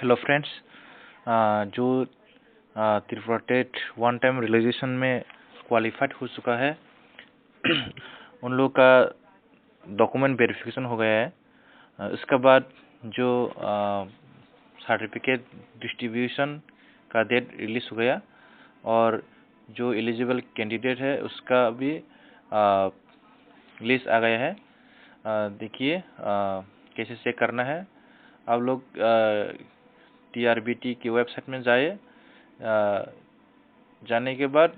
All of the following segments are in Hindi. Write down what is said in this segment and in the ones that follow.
हेलो फ्रेंड्स, जो Tripura TET one time realisation में क्वालिफाइड हो चुका है उन लोगों का डॉक्यूमेंट वेरिफिकेशन हो गया है। इसके बाद जो सर्टिफिकेट डिस्ट्रीब्यूशन का डेट रिलीज हो गया और जो एलिजिबल कैंडिडेट है उसका भी लिस्ट आ गया है। देखिए कैसे चेक करना है। आप लोग TRBT की वेबसाइट में जाए। जाने के बाद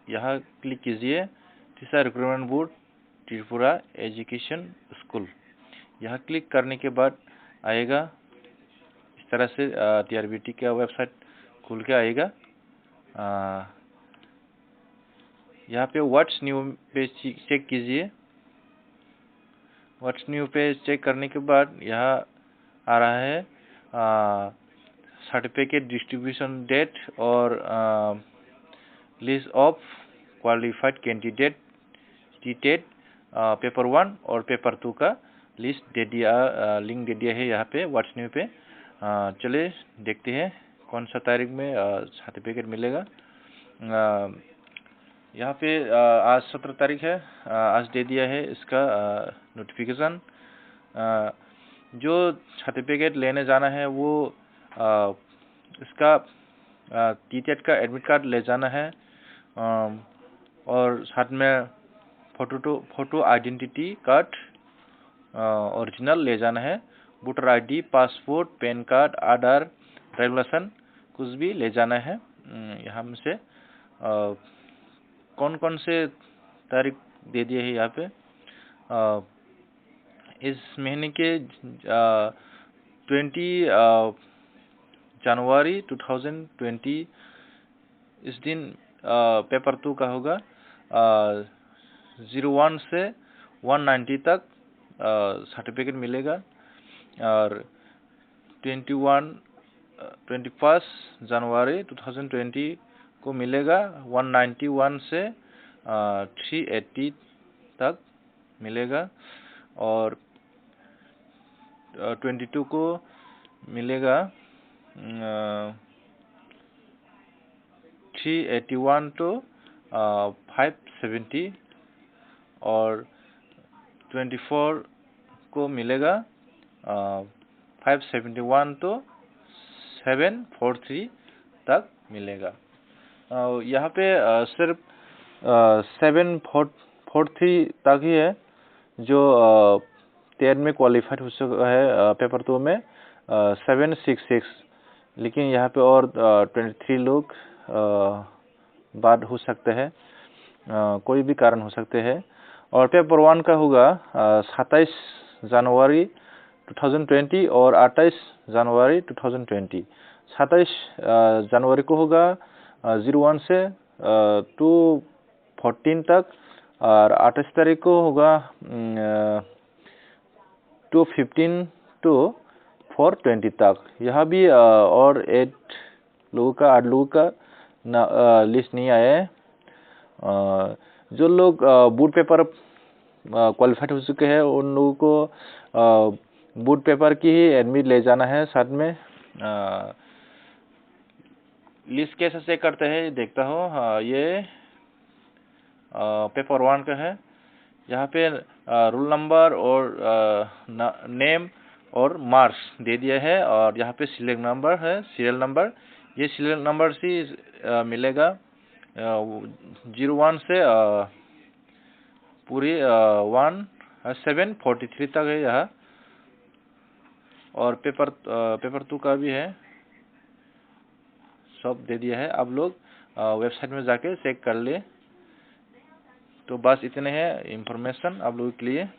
यहाँ क्लिक कीजिए teacher recruitment board Tripura education school. यहाँ क्लिक करने के बाद आएगा इस तरह से TRBT का वेबसाइट खुल के आएगा। यहाँ पे व्हाट्स न्यू पे चेक कीजिए। व्हाट्स न्यू पे चेक करने के बाद यहाँ आ रहा है सर्टिफिकेट डिस्ट्रीब्यूशन डेट और list of qualified candidate TET paper 1 और पेपर 2 का लिस्ट दे दिया, लिंक दे दिया है यहाँ पे व्हाट्स न्यू पे। चलिए देखते हैं कौन सा तारीख में सर्टिफिकेट मिलेगा। यहाँ पे आज 17 तारीख है। आज दे दिया है इसका नोटिफिकेशन। जो सर्टिफिकेट लेने जाना है वो इसका टीटेट का एडमिट कार्ड ले जाना है और साथ में फोटो आइडेंटिटी कार्ड ओरिजिनल ले जाना है। Voter ID, passport, PAN card, Aadhaar, driving licence कुछ भी ले जाना है। यहाँ में से कौन कौन से तारीख दे दिए है यहाँ पे। इस महीने के 20 जनवरी 2020 इस दिन पेपर 2 का होगा। 01 से 190 तक सर्टिफिकेट मिलेगा और 21 जनवरी 2020 को मिलेगा। 191 से 380 तक मिलेगा और 22 को मिलेगा 381 to 570 और 24 को मिलेगा 571 to 743 तक मिलेगा। यहाँ पे सिर्फ 743 तक ही है जो टेट में क्वालिफाइड हो चुका है पेपर 2 में 766, लेकिन यहाँ पे और 23 लोग बाद हो सकते हैं, कोई भी कारण हो सकते हैं। और पेपर 1 का होगा 27 जनवरी 2020 और 28 जनवरी 2020। 27 जनवरी को होगा 01 से 214 तक और 28 तारीख को होगा 215 to 420 तक। यहाँ भी और 8 लोगों का लिस्ट नहीं आया है। जो लोग बोर्ड पेपर क्वालिफाइड हो चुके हैं उन लोगों को बोर्ड पेपर की ही एडमिट ले जाना है साथ में। लिस्ट कैसे चेक करते हैं देखता हूँ। ये पेपर 1 का है। यहाँ पे रोल नंबर और नेम और मार्क्स दे दिया है और यहाँ पे सीरियल नंबर है, सीरियल नंबर। ये सीरियल नंबर से मिलेगा 01 से पूरी 743 तक है यहाँ। और पेपर 2 का भी है, सब दे दिया है। आप लोग वेबसाइट में जाके चेक कर ले। तो बस इतने हैं इंफॉर्मेशन आप लोगों के लिए।